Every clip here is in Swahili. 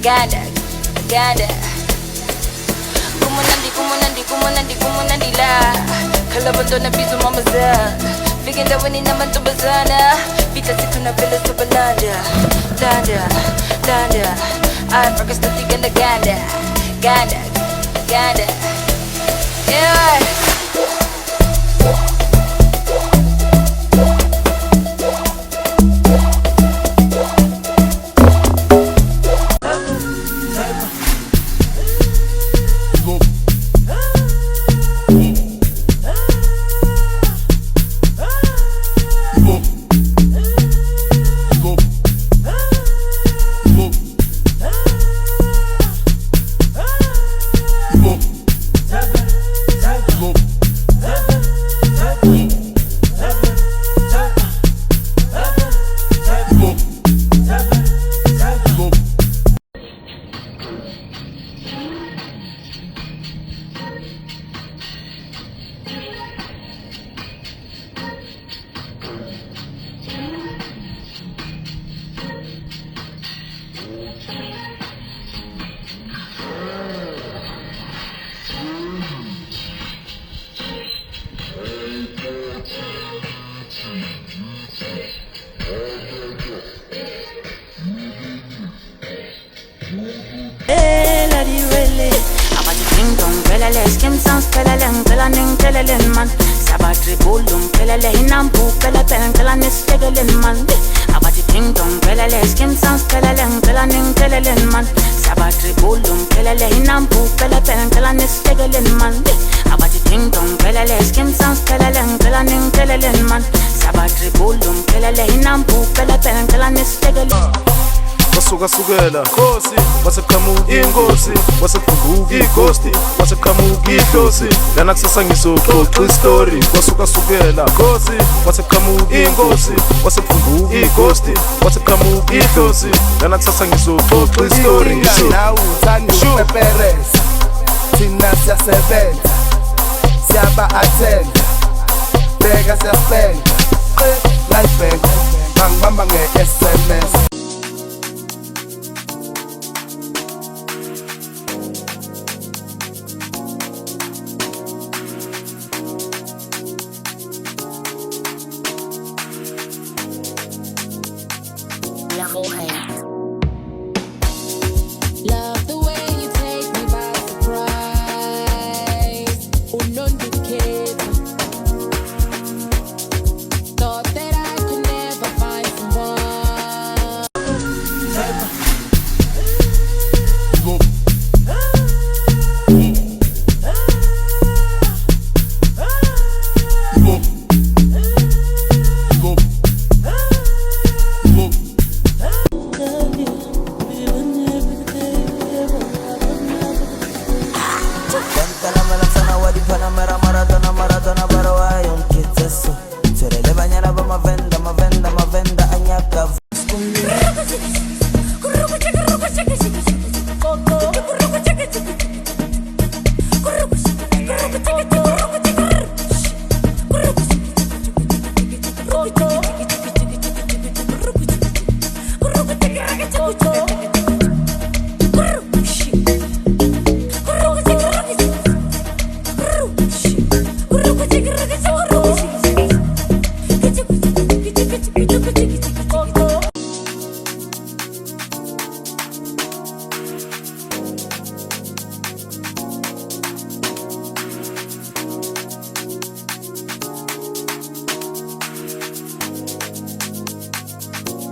ganda, ganda. Kumunandi la. Kalabato na bizu mamaza. Bigenda wani naman tubazana. Bita siku na bila subalanda. Landa, landa. Africa's the thing and the ganda, ganda, ganda. Yeah. Skim sounds pelalen, pelanin, pelalen man. Sabatri bulum, pelale hinampu, pelapen, pelanis tegelen man. Abati ting dong, pelale, skim sounds pelalen, pelanin, pelalen man. Sabatri bulum, pelale hinampu, pelapen, pelanis tegelen man. Abati ting dong, pelale, skim sounds pelalen, pelanin, pelalen man. Sabatri bulum, pelale hinampu, pelapen, pelanis tegelen. Wasukasukela Khosi waseqhamuka inkosi waseqhamuka ighosti waseqhamuka idlozi lana kusasa ngizoxoxa istory wasukasukela Khosi waseqhamuka inkosi waseqhamuka ighosti waseqhamuka idlozi lana kusasa ngizoxoxa istory nawu uthanda upepereza thina siyasebenza siyaba attend beka siyapenda life bank bangibamba nge-SMS. Love the way you take me by surprise. Unonducated. Thought that I could never find someone.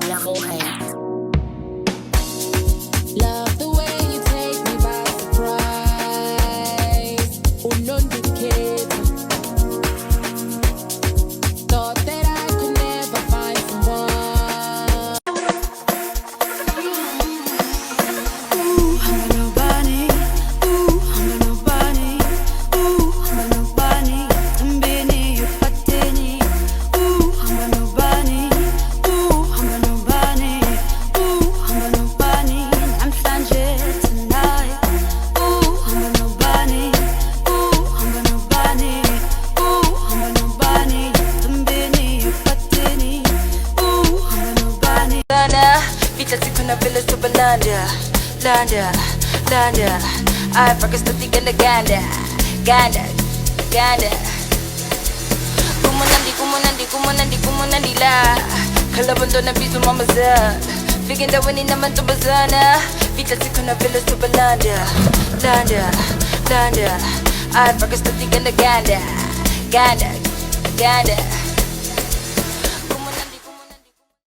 La landa, landa. Ay, pakistati ganda, ganda, ganda, ganda. Kumunandi la. Kalabando na biso mamaza. Bigyan daw ni naman tubazana. Vita siku na vila sa balanda, landa, landa. Ay, pakistati ganda, ganda, ganda, ganda.